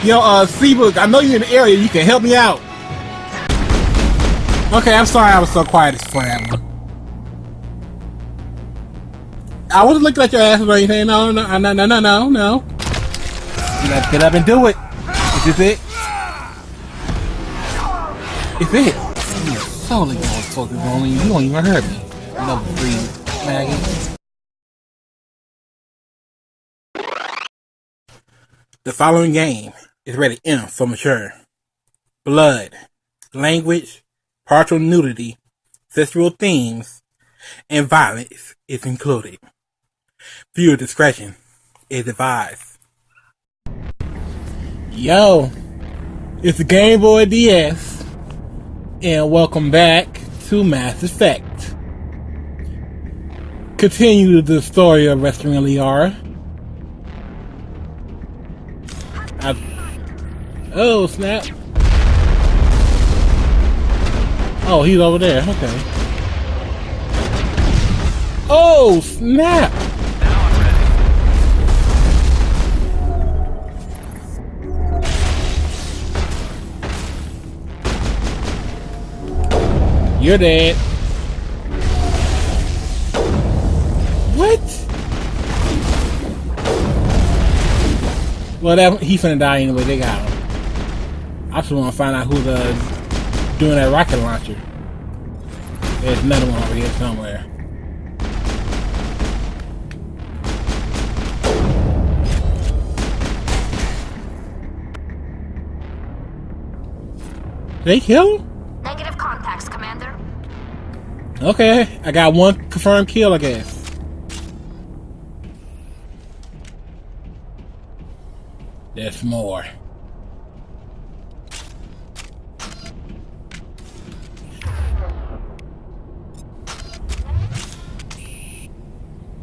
Yo, Seabrook, I know you're in the area. You can help me out. Okay, I'm sorry I was so quiet for that one. I wasn't looking at your ass or anything. No. Get up and do it. Is this it? Is it? You're totally going to focus on you. You don't even hurt me. Level 3, Maggie. The following game is rated M for mature. Blood, language, partial nudity, sexual themes, and violence is included. Viewer discretion is advised. Yo, it's the Game Boy DS, and welcome back to Mass Effect. Continue the story of rescuing Liara. Oh, snap. Oh, he's over there. Okay. Oh, snap. You're dead. What? Well, he's finna die anyway. They got him. I just want to find out who's doing that rocket launcher. There's another one over here somewhere. Did they kill him? Negative contacts, Commander. Okay, I got one confirmed kill, I guess. There's more.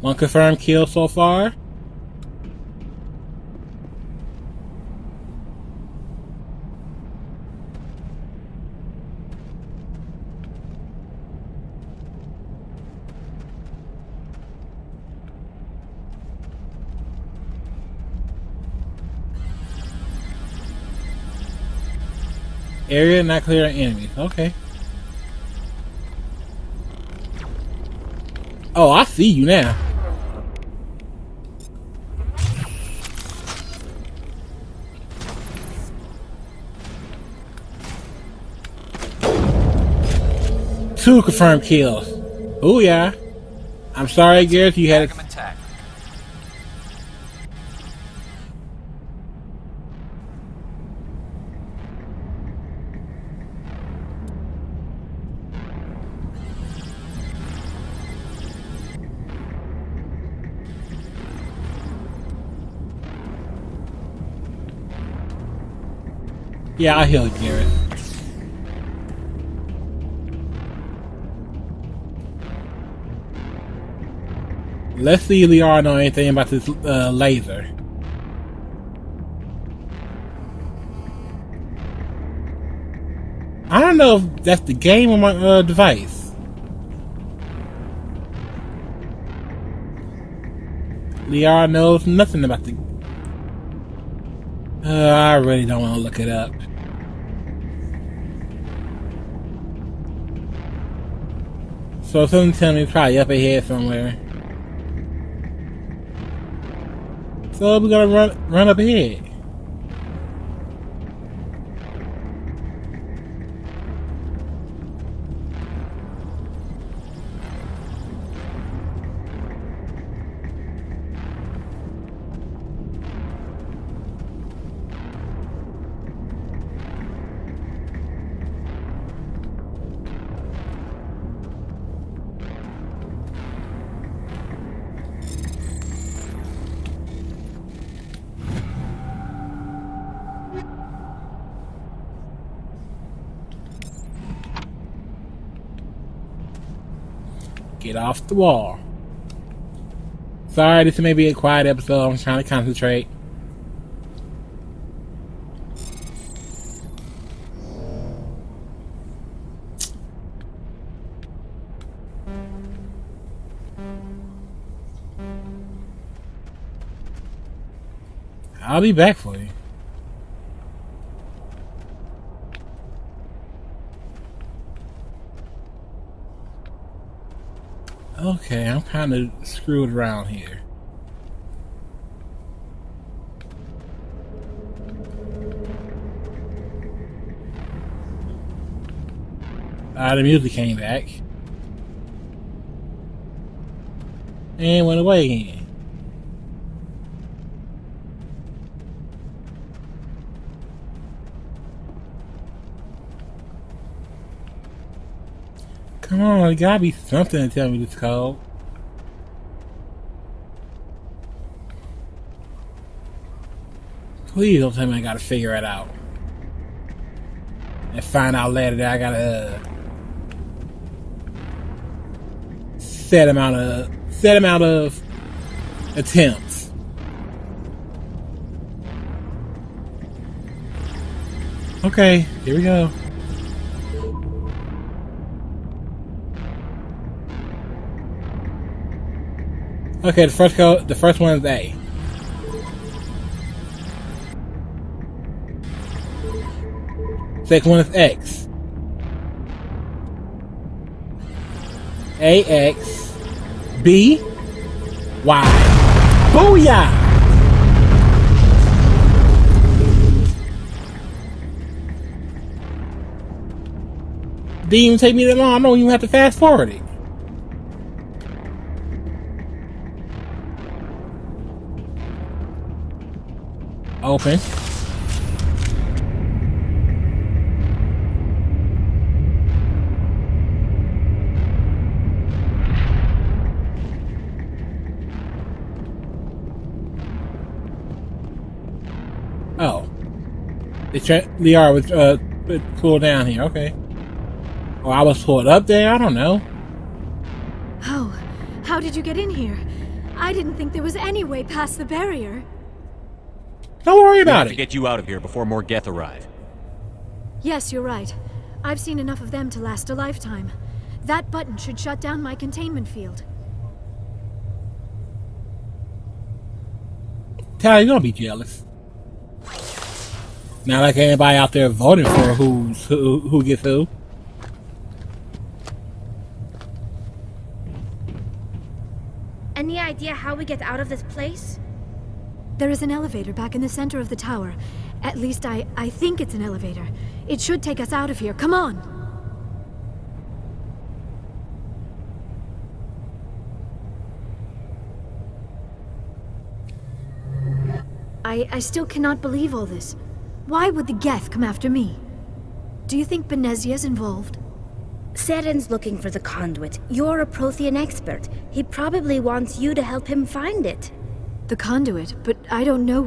One confirmed kill so far. Area not clear of enemies. Okay. Oh, I see you now. Two confirmed kills. Oh yeah. I'm sorry, Gareth, you had it. Yeah, I'll heal Gareth. Let's see if Liara know anything about this laser. I don't know if that's the game or my device. Liara knows nothing about the... I really don't want to look it up. So something tells me it's probably up ahead somewhere. So we're gonna run up ahead. Get off the wall. Sorry, this may be a quiet episode. I'm trying to concentrate. I'll be back for you. Okay, I'm kind of screwed around here. The music came back. And went away again. Come on, there gotta be something to tell me this code. Please don't tell me I gotta figure it out. And find out later that I gotta set amount of attempts. Okay, here we go. Okay, the first one is A. Second one is X. AX B Y. Booyah! Didn't even take me that long. I don't even have to fast forward it. Open. Oh. Liara was pulled down here, okay. Or I was pulled up there, I don't know. Oh, how did you get in here? I didn't think there was any way past the barrier. Don't worry about it. To get you out of here before more Geth arrive. Yes, you're right. I've seen enough of them to last a lifetime. That button should shut down my containment field. Tali, don't be jealous. Not like anybody out there voting for who gets who. Any idea how we get out of this place? There is an elevator back in the center of the tower. At least I think it's an elevator. It should take us out of here. Come on! I still cannot believe all this. Why would the Geth come after me? Do you think Benezia's involved? Saren's looking for the conduit. You're a Prothean expert. He probably wants you to help him find it. The conduit, but I don't know.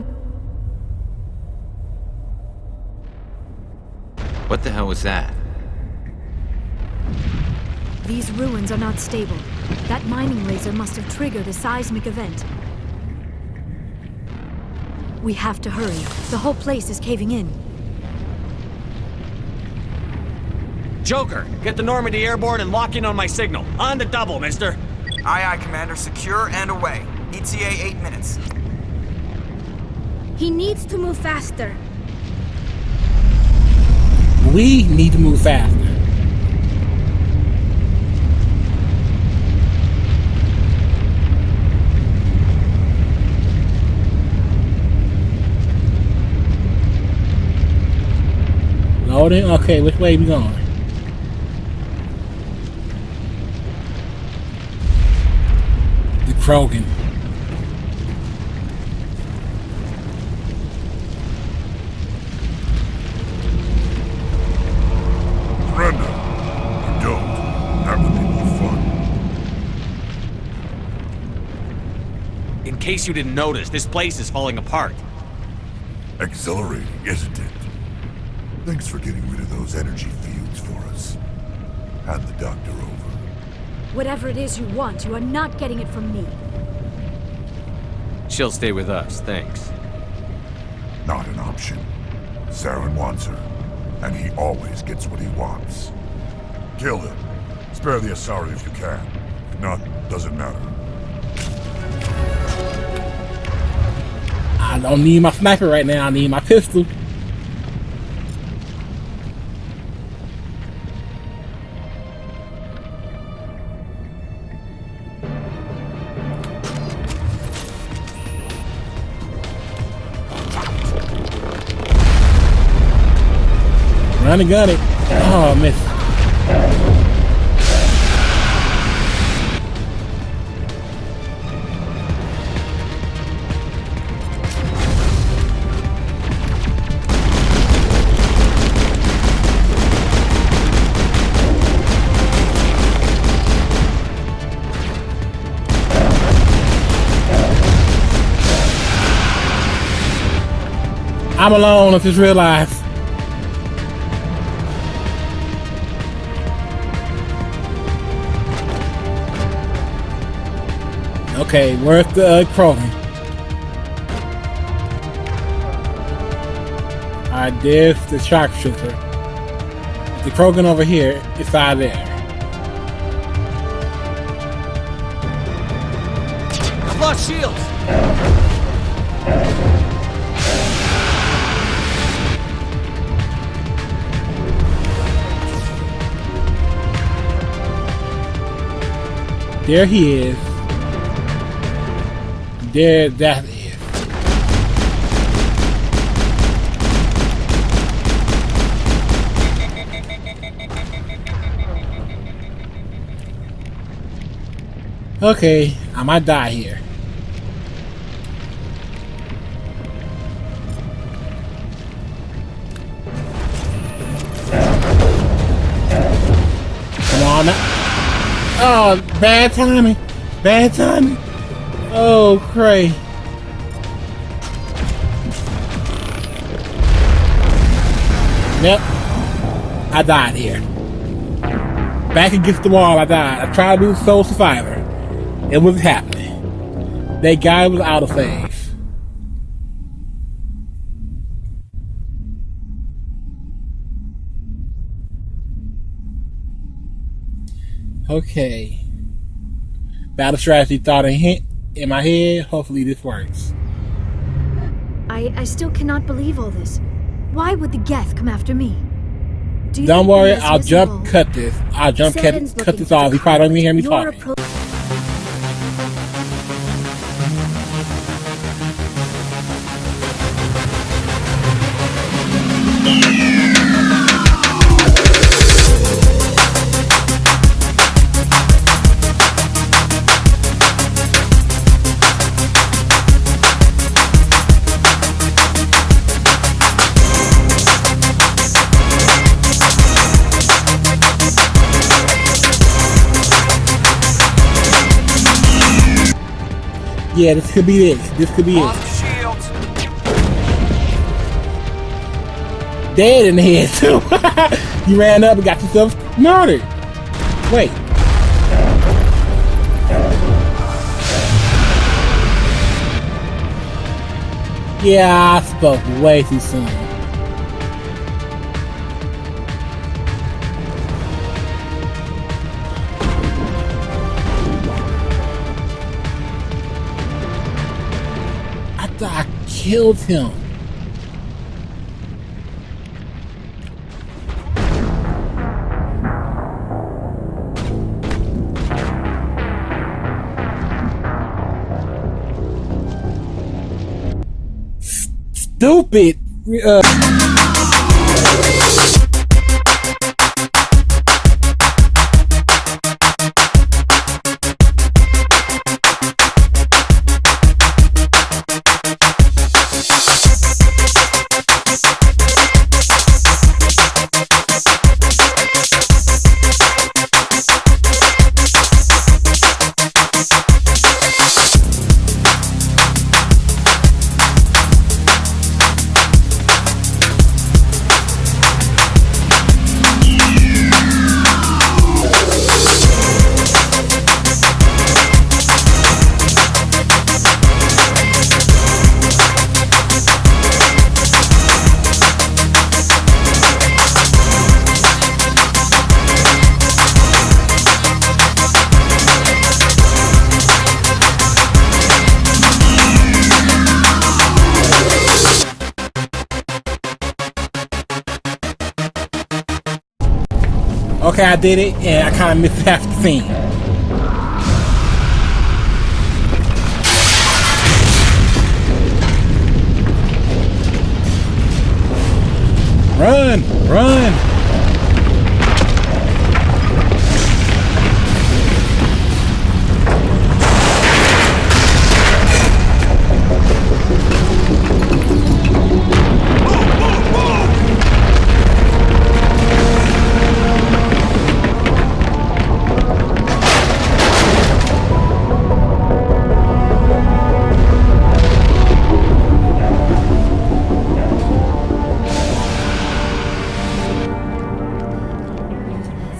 What the hell was that? These ruins are not stable. That mining laser must have triggered a seismic event. We have to hurry. The whole place is caving in. Joker, get the Normandy airborne and lock in on my signal. On the double, mister. Aye, aye, Commander. Secure and away. ETA 8 minutes. He needs to move faster. We need to move faster. Loading? Okay, which way we going? The Krogan. Brenda, you don't. That would be more fun. In case you didn't notice, this place is falling apart. Exhilarating, isn't it? Thanks for getting rid of those energy fields for us. Hand the doctor over. Whatever it is you want, you are not getting it from me. She'll stay with us, thanks. Not an option. Saren wants her, and he always gets what he wants. Kill him. Spare the Asari if you can. If not, doesn't matter. I don't need my sniper right now, I need my pistol. Run and gun it. Oh, miss. I'm alone, I just realized. Okay, where's the Krogan? Alright, there's the sharpshooter. The Krogan over here, it's out there. I've lost shields! There he is. There that is. Okay, I might die here. Come on now. Oh, bad timing. Bad timing. Oh, cray. Yep. I died here. Back against the wall, I died. I tried to do Soul Survivor. It wasn't happening. That guy was out of phase. Okay. Battle strategy thought a hint in my head. Hopefully this works. I still cannot believe all this. Why would the Geth come after me? Do you Don't think worry, Benezia's I'll jump involved? cut this. I'll jump cut Saren's this looking for off. the He probably don't even hear me conduit. talking. Yeah, this could be it. This could be Lost it. shields. Dead in the head too. You ran up and got yourself murdered. Wait. Yeah, I spoke way too soon. I killed him. Stupid. Okay, I did it, and I kind of missed half the scene. Run! Run!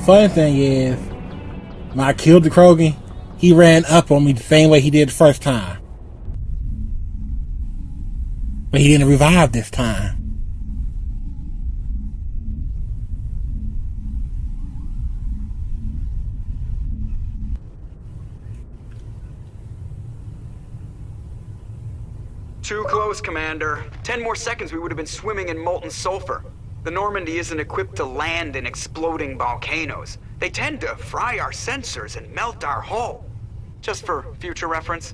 Funny thing is, when I killed the Krogan, he ran up on me the same way he did the first time. But he didn't revive this time. Too close, Commander. 10 more seconds we would have been swimming in molten sulfur. The Normandy isn't equipped to land in exploding volcanoes. They tend to fry our sensors and melt our hull. Just for future reference.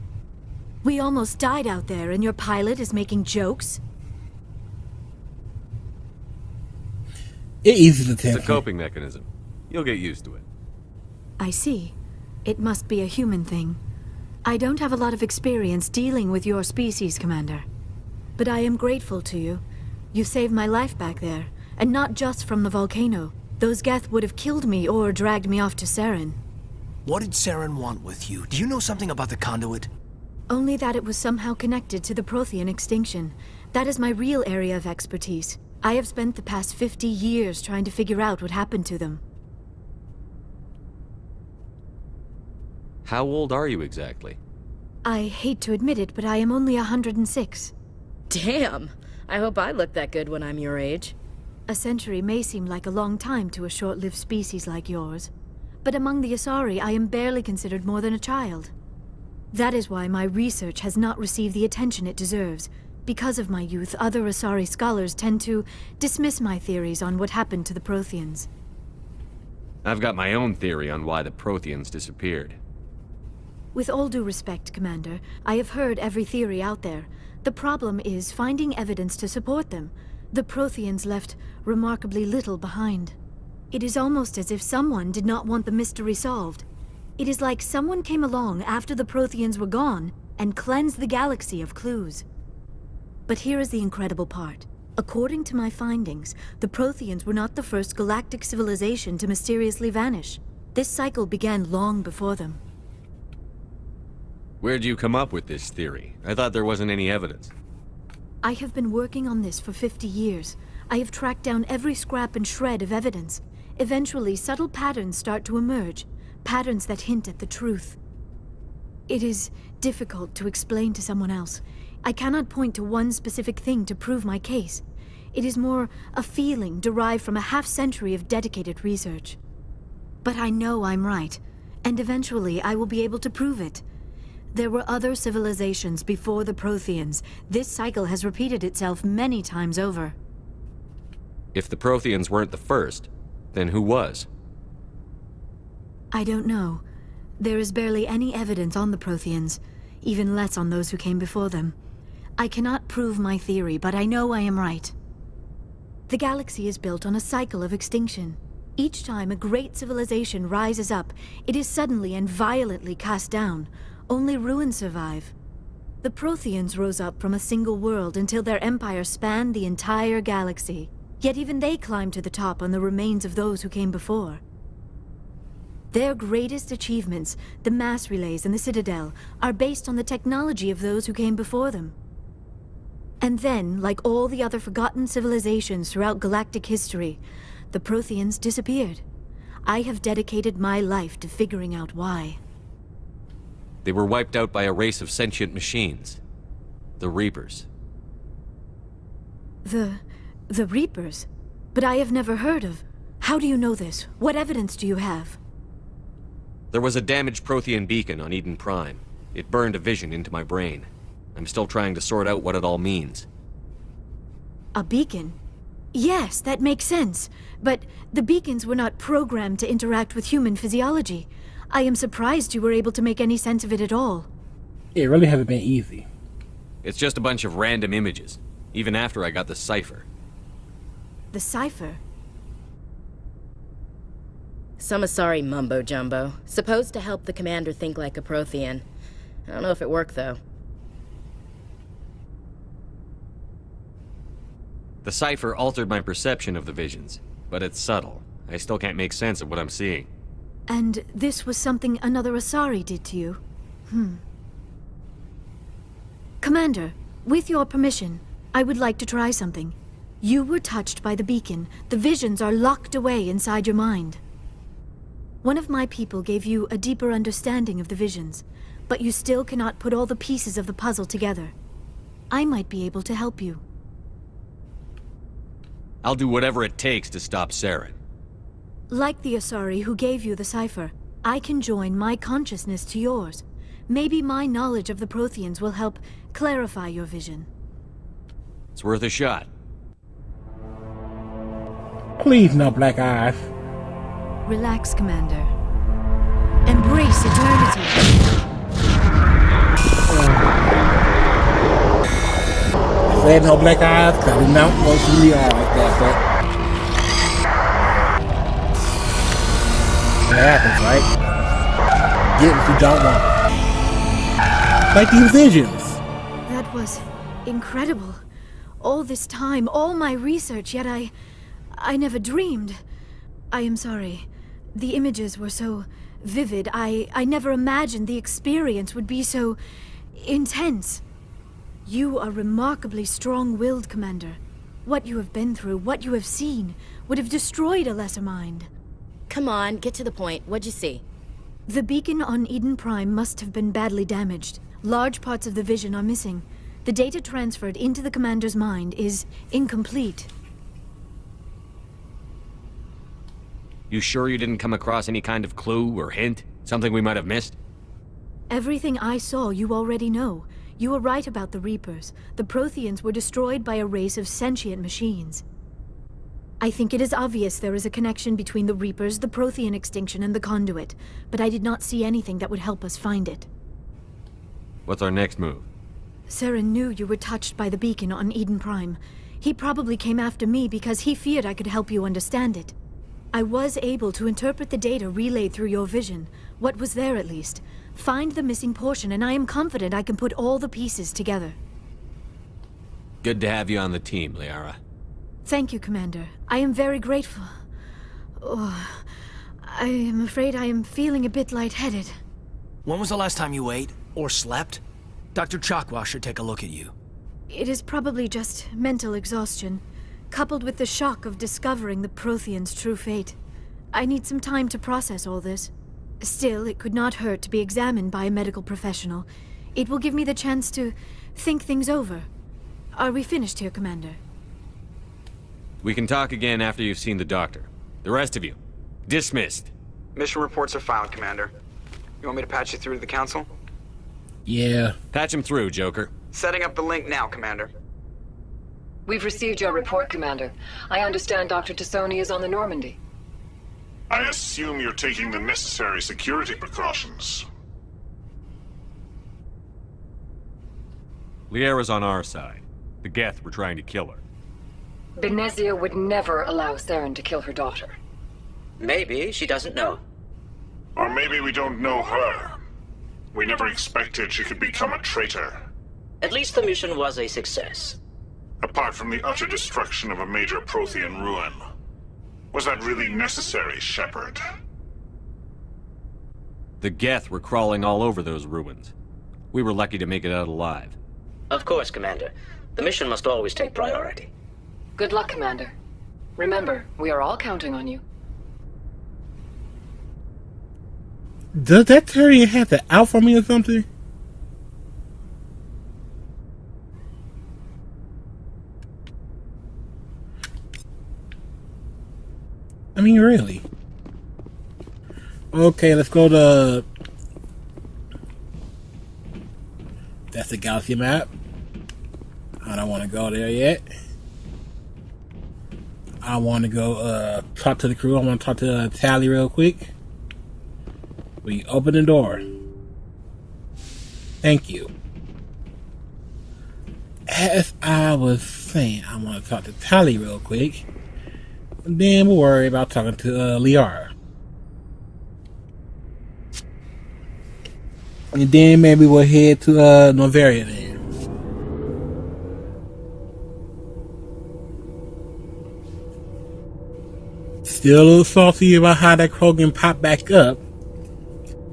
We almost died out there, and your pilot is making jokes? It eases the It's tension. a coping mechanism. You'll get used to it. I see. It must be a human thing. I don't have a lot of experience dealing with your species, Commander. But I am grateful to you. You saved my life back there, and not just from the volcano. Those Geth would have killed me or dragged me off to Saren. What did Saren want with you? Do you know something about the conduit? Only that it was somehow connected to the Prothean extinction. That is my real area of expertise. I have spent the past 50 years trying to figure out what happened to them. How old are you exactly? I hate to admit it, but I am only 106. Damn! I hope I look that good when I'm your age. A century may seem like a long time to a short-lived species like yours. But among the Asari, I am barely considered more than a child. That is why my research has not received the attention it deserves. Because of my youth, other Asari scholars tend to dismiss my theories on what happened to the Protheans. I've got my own theory on why the Protheans disappeared. With all due respect, Commander, I have heard every theory out there. The problem is finding evidence to support them. The Protheans left remarkably little behind. It is almost as if someone did not want the mystery solved. It is like someone came along after the Protheans were gone and cleansed the galaxy of clues. But here is the incredible part. According to my findings, the Protheans were not the first galactic civilization to mysteriously vanish. This cycle began long before them. Where'd you come up with this theory? I thought there wasn't any evidence. I have been working on this for 50 years. I have tracked down every scrap and shred of evidence. Eventually, subtle patterns start to emerge, patterns that hint at the truth. It is difficult to explain to someone else. I cannot point to one specific thing to prove my case. It is more a feeling derived from a half-century of dedicated research. But I know I'm right, and eventually I will be able to prove it. There were other civilizations before the Protheans. This cycle has repeated itself many times over. If the Protheans weren't the first, then who was? I don't know. There is barely any evidence on the Protheans, even less on those who came before them. I cannot prove my theory, but I know I am right. The galaxy is built on a cycle of extinction. Each time a great civilization rises up, it is suddenly and violently cast down. Only ruins survive. The Protheans rose up from a single world until their empire spanned the entire galaxy. Yet even they climbed to the top on the remains of those who came before. Their greatest achievements, the mass relays and the Citadel, are based on the technology of those who came before them. And then, like all the other forgotten civilizations throughout galactic history, the Protheans disappeared. I have dedicated my life to figuring out why. They were wiped out by a race of sentient machines. The Reapers. The Reapers? But I have never heard of. How do you know this? What evidence do you have? There was a damaged Prothean beacon on Eden Prime. It burned a vision into my brain. I'm still trying to sort out what it all means. A beacon? Yes, that makes sense. But the beacons were not programmed to interact with human physiology. I am surprised you were able to make any sense of it at all. It really hasn't been easy. It's just a bunch of random images, even after I got the cipher. The cipher? Some Asari mumbo-jumbo. Supposed to help the commander think like a Prothean. I don't know if it worked, though. The cipher altered my perception of the visions, but it's subtle. I still can't make sense of what I'm seeing. And this was something another Asari did to you? Commander, with your permission, I would like to try something. You were touched by the beacon. The visions are locked away inside your mind. One of my people gave you a deeper understanding of the visions, but you still cannot put all the pieces of the puzzle together. I might be able to help you. I'll do whatever it takes to stop Saren. Like the Asari who gave you the cipher, I can join my consciousness to yours. Maybe my knowledge of the Protheans will help clarify your vision. It's worth a shot. Please, no black eyes. Relax, Commander. Embrace eternity. I said no black eyes because I do not want to see Liara like that, but that happens, right? Get what you don't want. Like these visions. That was incredible. All this time, all my research, yet I never dreamed. I am sorry. The images were so vivid. I never imagined the experience would be so intense. You are remarkably strong-willed, Commander. What you have been through, what you have seen, would have destroyed a lesser mind. Come on, get to the point. What'd you see? The beacon on Eden Prime must have been badly damaged. Large parts of the vision are missing. The data transferred into the Commander's mind is incomplete. You sure you didn't come across any kind of clue or hint? Something we might have missed? Everything I saw you already know. You were right about the Reapers. The Protheans were destroyed by a race of sentient machines. I think it is obvious there is a connection between the Reapers, the Prothean extinction, and the Conduit, but I did not see anything that would help us find it. What's our next move? Saren knew you were touched by the beacon on Eden Prime. He probably came after me because he feared I could help you understand it. I was able to interpret the data relayed through your vision, what was there at least, find the missing portion, and I am confident I can put all the pieces together. Good to have you on the team, Liara. Thank you, Commander. I am very grateful. Oh, I am afraid I am feeling a bit lightheaded. When was the last time you ate or slept? Dr. Chakwa should take a look at you. It is probably just mental exhaustion, coupled with the shock of discovering the Protheans' true fate. I need some time to process all this. Still, it could not hurt to be examined by a medical professional. It will give me the chance to think things over. Are we finished here, Commander? We can talk again after you've seen the doctor. The rest of you, dismissed. Mission reports are filed, Commander. You want me to patch you through to the Council? Yeah. Patch him through, Joker. Setting up the link now, Commander. We've received your report, Commander. I understand Dr. T'Soni is on the Normandy. I assume you're taking the necessary security precautions. Liara's on our side. The Geth were trying to kill her. Benezia would never allow Saren to kill her daughter. Maybe she doesn't know. Or maybe we don't know her. We never expected she could become a traitor. At least the mission was a success. Apart from the utter destruction of a major Prothean ruin. Was that really necessary, Shepard? The Geth were crawling all over those ruins. We were lucky to make it out alive. Of course, Commander. The mission must always take priority. Good luck, Commander. Remember, we are all counting on you. Does that Terrier have to out for me or something? I mean, really. Okay, let's go to... That's the galaxy map. I don't want to go there yet. I want to go talk to the crew. I want to talk to Tali real quick. We open the door. Thank you. As I was saying, I want to talk to Tali real quick. And then we'll worry about talking to Liara. And then maybe we'll head to Noveria then. Still a little salty about how that Krogan popped back up.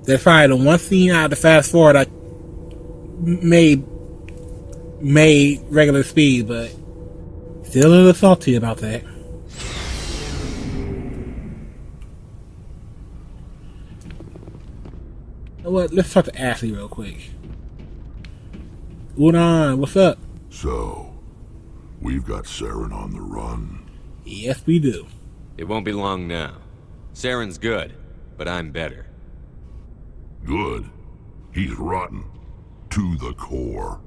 That's probably the one scene out of the fast forward I made regular speed, but still a little salty about that. You know what? Let's talk to Ashley real quick. Udon, what's up? So, we've got Saren on the run. Yes, we do. It won't be long now. Saren's good, but I'm better. Good? He's rotten. To the core.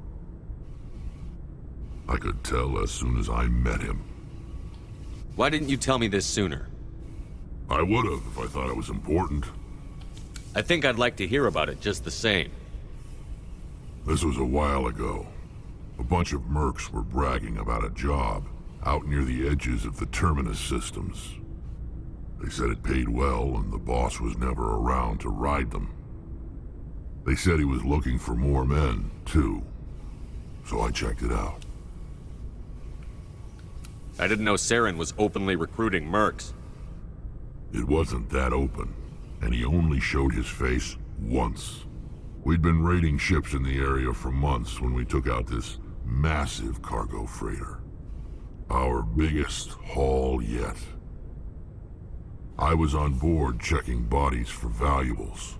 I could tell as soon as I met him. Why didn't you tell me this sooner? I would have if I thought it was important. I think I'd like to hear about it just the same. This was a while ago. A bunch of mercs were bragging about a job out near the edges of the Terminus systems. They said it paid well and the boss was never around to ride them. They said he was looking for more men, too. So I checked it out. I didn't know Saren was openly recruiting mercs. It wasn't that open, and he only showed his face once. We'd been raiding ships in the area for months when we took out this massive cargo freighter. Our biggest haul yet. I was on board checking bodies for valuables,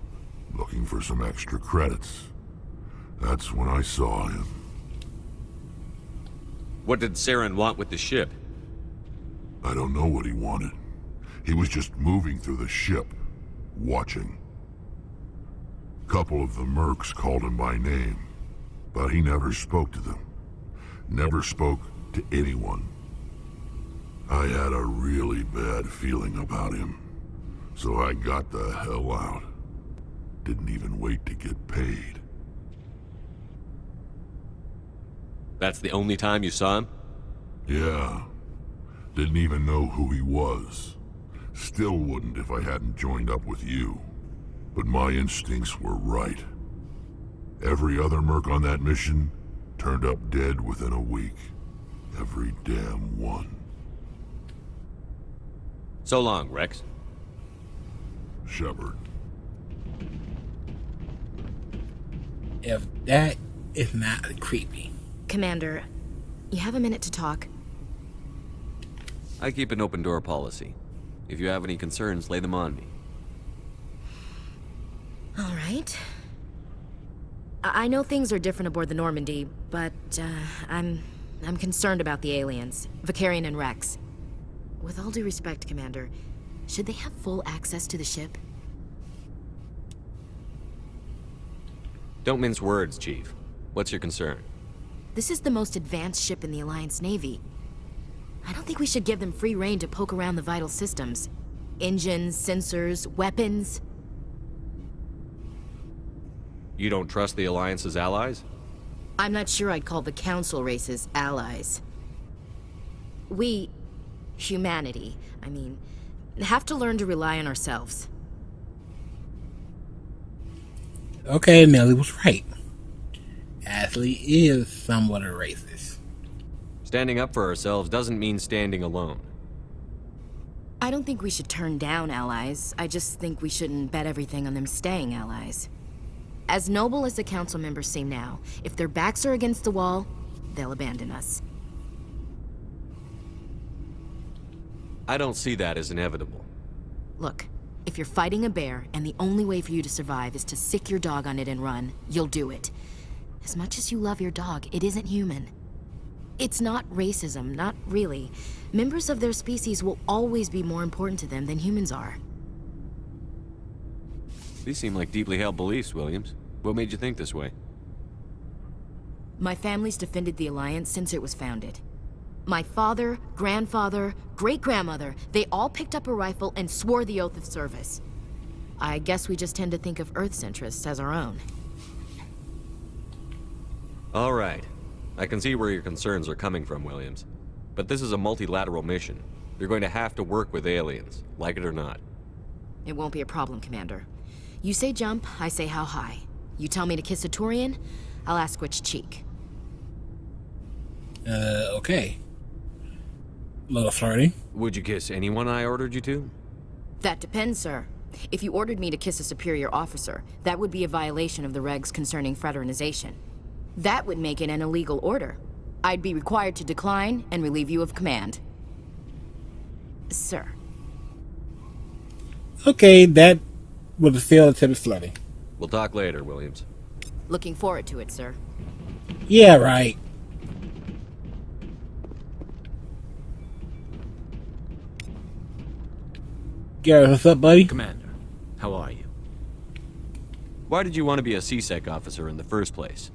looking for some extra credits. That's when I saw him. What did Saren want with the ship? I don't know what he wanted. He was just moving through the ship, watching. A couple of the mercs called him by name, but he never spoke to them. Never spoke to anyone. I had a really bad feeling about him, so I got the hell out. Didn't even wait to get paid. That's the only time you saw him? Yeah. Didn't even know who he was. Still wouldn't if I hadn't joined up with you. But my instincts were right. Every other merc on that mission turned up dead within a week. Every damn one. So long, Rex. Shepard. If that is not creepy. Commander, you have a minute to talk? I keep an open door policy. If you have any concerns, lay them on me. All right. I know things are different aboard the Normandy, but I'm concerned about the aliens, Vicarian and Rex. With all due respect, Commander, should they have full access to the ship? Don't mince words, Chief. What's your concern? This is the most advanced ship in the Alliance Navy. I don't think we should give them free rein to poke around the vital systems. Engines, sensors, weapons. You don't trust the Alliance's allies? I'm not sure I'd call the Council races allies. We, humanity, I mean, have to learn to rely on ourselves. Okay, Nelly was right. Ashley is somewhat a racist. Standing up for ourselves doesn't mean standing alone. I don't think we should turn down allies. I just think we shouldn't bet everything on them staying allies. As noble as the Council members seem now, if their backs are against the wall, they'll abandon us. I don't see that as inevitable. Look, if you're fighting a bear and the only way for you to survive is to sick your dog on it and run, you'll do it. As much as you love your dog, it isn't human. It's not racism, not really. Members of their species will always be more important to them than humans are. These seem like deeply held beliefs, Williams. What made you think this way? My family's defended the Alliance since it was founded. My father, grandfather, great-grandmother, they all picked up a rifle and swore the oath of service. I guess we just tend to think of Earth's interests as our own. All right. I can see where your concerns are coming from, Williams. But this is a multilateral mission. You're going to have to work with aliens, like it or not. It won't be a problem, Commander. You say jump, I say how high. You tell me to kiss a Turian, I'll ask which cheek. Okay. A little flirty. Would you kiss anyone I ordered you to? That depends, sir. If you ordered me to kiss a superior officer, that would be a violation of the regs concerning fraternization. That would make it an illegal order. I'd be required to decline and relieve you of command. Sir. Okay, that was still a bit flirty. We'll talk later, Williams. Looking forward to it, sir. Yeah, right. Garrett, what's up, buddy? Commander, how are you? Why did you want to be a CSEC officer in the first place?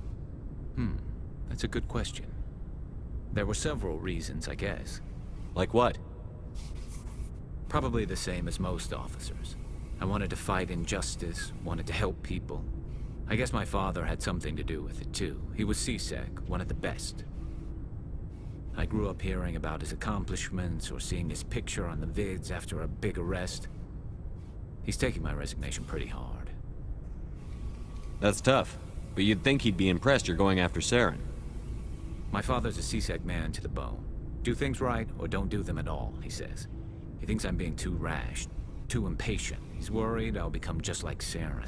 That's a good question. There were several reasons, I guess. Like what? Probably the same as most officers. I wanted to fight injustice, wanted to help people. I guess my father had something to do with it too. He was CSEC, one of the best. I grew up hearing about his accomplishments or seeing his picture on the vids after a big arrest. He's taking my resignation pretty hard. That's tough, but you'd think he'd be impressed you're going after Saren. My father's a CSEC man to the bone. Do things right or don't do them at all, he says. He thinks I'm being too rash, too impatient. He's worried I'll become just like Saren.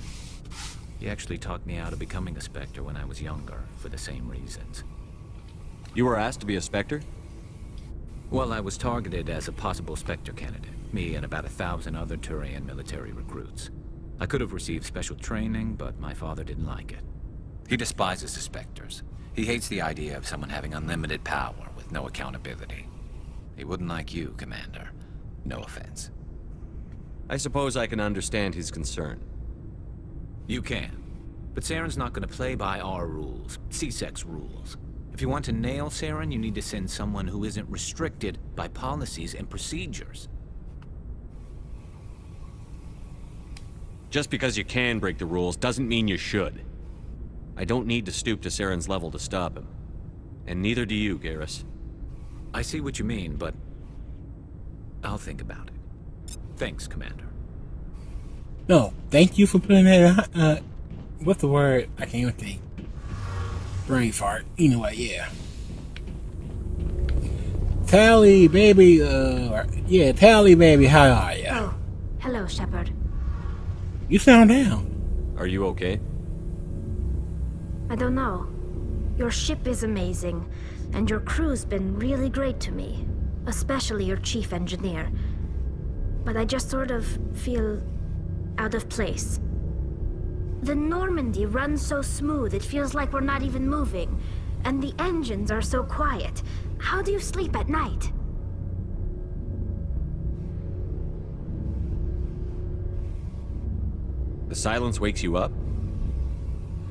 He actually talked me out of becoming a Spectre when I was younger, for the same reasons. You were asked to be a Spectre? Well, I was targeted as a possible Spectre candidate. Me and about 1,000 other Turian military recruits. I could have received special training, but my father didn't like it. He despises the Spectres. He hates the idea of someone having unlimited power with no accountability. He wouldn't like you, Commander. No offense. I suppose I can understand his concern. You can. But Saren's not going to play by our rules, CSEC's rules. If you want to nail Saren, you need to send someone who isn't restricted by policies and procedures. Just because you can break the rules doesn't mean you should. I don't need to stoop to Saren's level to stop him. And neither do you, Garrus. I see what you mean, but I'll think about it. Thanks, Commander. No, thank you for putting that, what's the word? I can't even think. Brain fart. Anyway, yeah. Tali, baby, Tali, baby, how are ya? Oh, hello, Shepard. You sound down. Are you okay? I don't know. Your ship is amazing, and your crew's been really great to me. Especially your chief engineer. But I just sort of feel out of place. The Normandy runs so smooth, it feels like we're not even moving. And the engines are so quiet. How do you sleep at night? The silence wakes you up?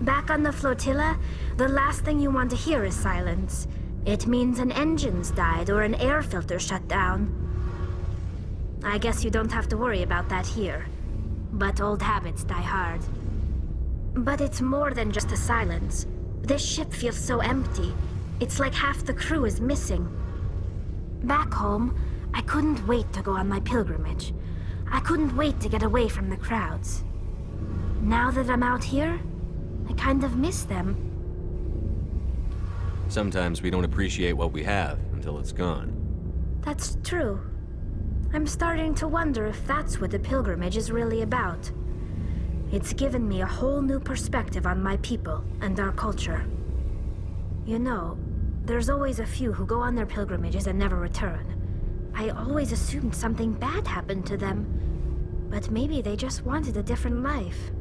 Back on the flotilla, the last thing you want to hear is silence. It means an engine's died or an air filter shut down. I guess you don't have to worry about that here. But old habits die hard. But it's more than just the silence. This ship feels so empty. It's like half the crew is missing. Back home, I couldn't wait to go on my pilgrimage. I couldn't wait to get away from the crowds. Now that I'm out here, I kind of miss them. Sometimes we don't appreciate what we have until it's gone. That's true. I'm starting to wonder if that's what the pilgrimage is really about. It's given me a whole new perspective on my people and our culture. You know, there's always a few who go on their pilgrimages and never return. I always assumed something bad happened to them, but maybe they just wanted a different life.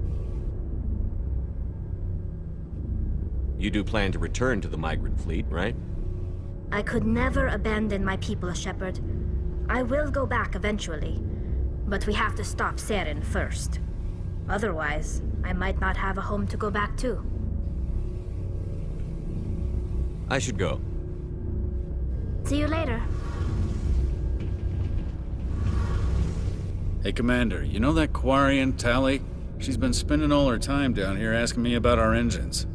You do plan to return to the migrant fleet, right? I could never abandon my people, Shepard. I will go back eventually, but we have to stop Saren first. Otherwise, I might not have a home to go back to. I should go. See you later. Hey, Commander, you know that Quarian, Tali? She's been spending all her time down here asking me about our engines.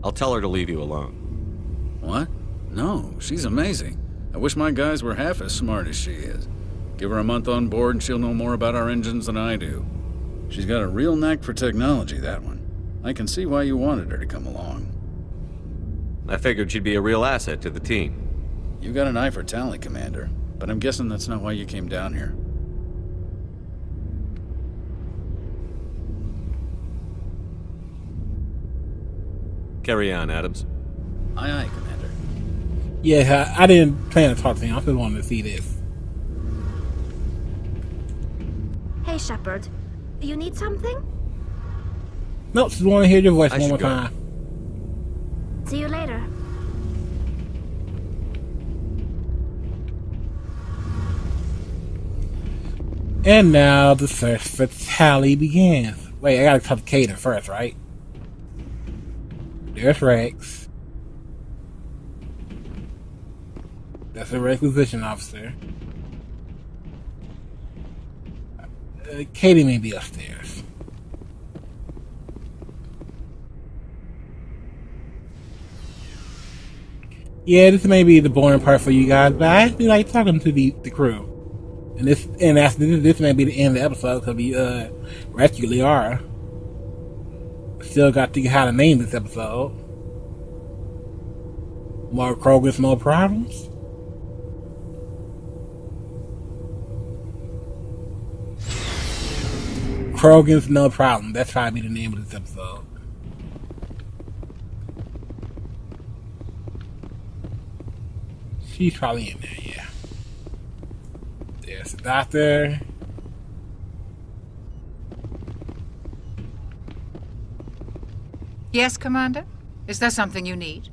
I'll tell her to leave you alone. What? No, she's amazing. I wish my guys were half as smart as she is. Give her a month on board and she'll know more about our engines than I do. She's got a real knack for technology, that one. I can see why you wanted her to come along. I figured she'd be a real asset to the team. You got an eye for talent, Commander, but I'm guessing that's not why you came down here. Carry on, Adams. Aye, aye, Commander. Yeah, I didn't plan to talk to him. I just wanted to see this. Hey, Shepard. You need something? Nope, just want to hear your voice I one more should go. time. See you later. And now the search for Tali begins. Wait, I gotta talk to Kaden first, right? There's Rex. That's a requisition officer. Katie may be upstairs. Yeah, this may be the boring part for you guys, but I actually like talking to the crew. And this may be the end of the episode because we rescued Liara. Still got to think how to name this episode. More Krogan's, no problems. Krogan's, no problem. That's probably the name of this episode. She's probably in there, yeah. There's the doctor. Yes, Commander? Is there something you need?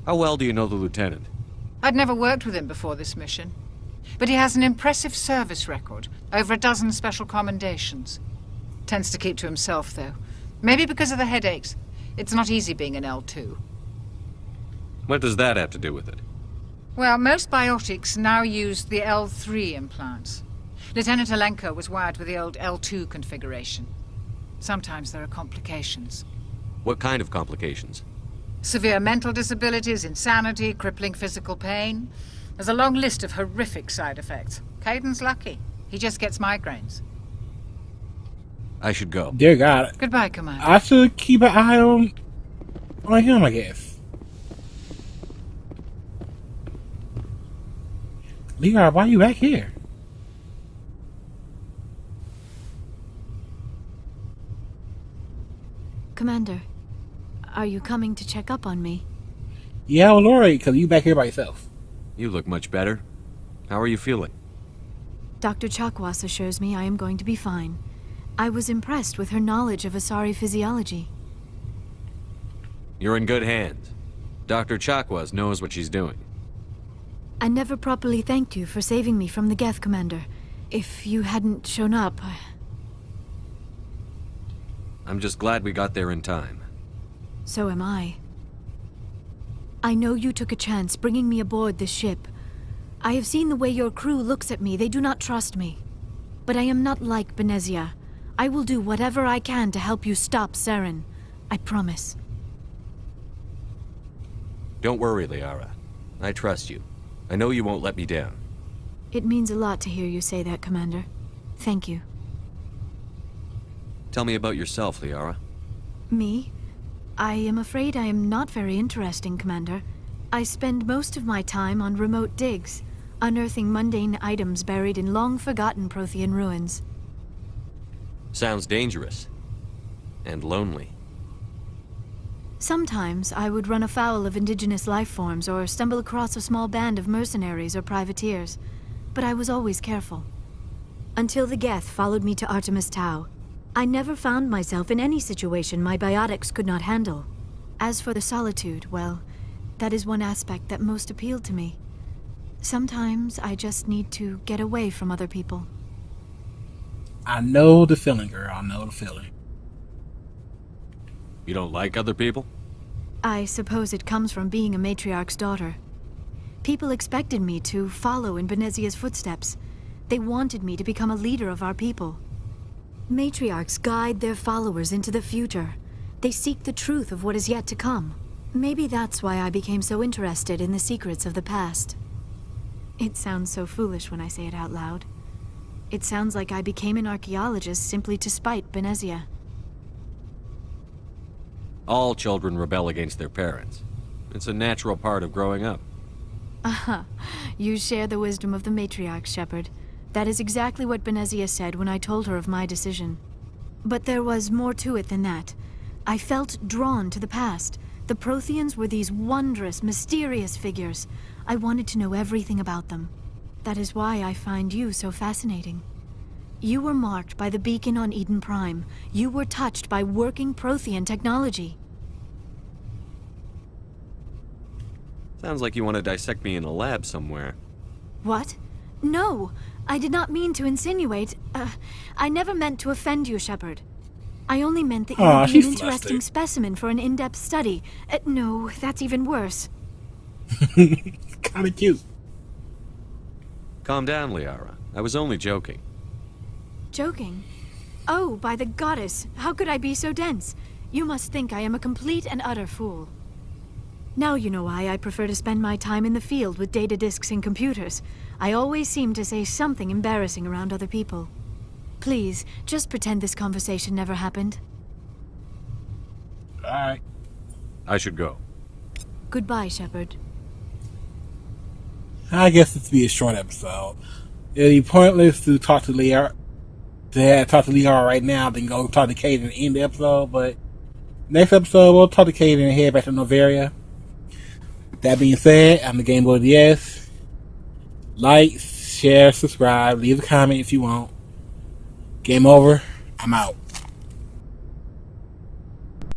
How well do you know the lieutenant? I'd never worked with him before this mission. But he has an impressive service record. Over a dozen special commendations. Tends to keep to himself, though. Maybe because of the headaches. It's not easy being an L2. What does that have to do with it? Well, most biotics now use the L3 implants. Lieutenant Alenko was wired with the old L2 configuration. Sometimes there are complications. What kind of complications? Severe mental disabilities, insanity, crippling physical pain. There's a long list of horrific side effects. Caden's lucky. He just gets migraines. I should go. Dear God. Goodbye, Commander. I should keep an eye on him, I guess. Liara, why are you back here? Commander, are you coming to check up on me? Yeah, well, alright, because you back here by yourself. You look much better. How are you feeling? Dr. Chakwas assures me I am going to be fine. I was impressed with her knowledge of Asari physiology. You're in good hands. Dr. Chakwas knows what she's doing. I never properly thanked you for saving me from the Geth, Commander. If you hadn't shown up... I'm just glad we got there in time. So am I. I know you took a chance bringing me aboard this ship. I have seen the way your crew looks at me. They do not trust me. But I am not like Benezia. I will do whatever I can to help you stop Saren. I promise. Don't worry, Liara. I trust you. I know you won't let me down. It means a lot to hear you say that, Commander. Thank you. Tell me about yourself, Liara. Me? I am afraid I am not very interesting, Commander. I spend most of my time on remote digs, unearthing mundane items buried in long-forgotten Prothean ruins. Sounds dangerous. And lonely. Sometimes I would run afoul of indigenous life forms or stumble across a small band of mercenaries or privateers, but I was always careful. Until the Geth followed me to Artemis Tau, I never found myself in any situation my biotics could not handle. As for the solitude, well, that is one aspect that most appealed to me. Sometimes I just need to get away from other people. I know the feeling, girl. I know the feeling. You don't like other people? I suppose it comes from being a matriarch's daughter. People expected me to follow in Benezia's footsteps. They wanted me to become a leader of our people. Matriarchs guide their followers into the future. They seek the truth of what is yet to come. Maybe that's why I became so interested in the secrets of the past. It sounds so foolish when I say it out loud. It sounds like I became an archaeologist simply to spite Benezia. All children rebel against their parents. It's a natural part of growing up. Aha, you share the wisdom of the matriarch, Shepard. That is exactly what Benezia said when I told her of my decision. But there was more to it than that. I felt drawn to the past. The Protheans were these wondrous, mysterious figures. I wanted to know everything about them. That is why I find you so fascinating. You were marked by the beacon on Eden Prime. You were touched by working Prothean technology. Sounds like you want to dissect me in a lab somewhere. What? No, I did not mean to insinuate. I never meant to offend you, Shepard. I only meant that you would be an interesting specimen for an in-depth study. No, that's even worse. Kinda cute. Calm down, Liara. I was only joking. Joking? Oh, by the goddess, how could I be so dense? You must think I am a complete and utter fool. Now you know why I prefer to spend my time in the field with data disks and computers. I always seem to say something embarrassing around other people. Please, just pretend this conversation never happened. Alright. I should go. Goodbye, Shepard. I guess this will be a short episode. It'll be pointless to talk to Liara. Talk to Liara right now, then go talk to Kate and end the episode. But next episode, we'll talk to Kate and head back to Novaria. That being said, I'm the Game Boy DS. Like, share, subscribe, leave a comment if you want. Game over. I'm out.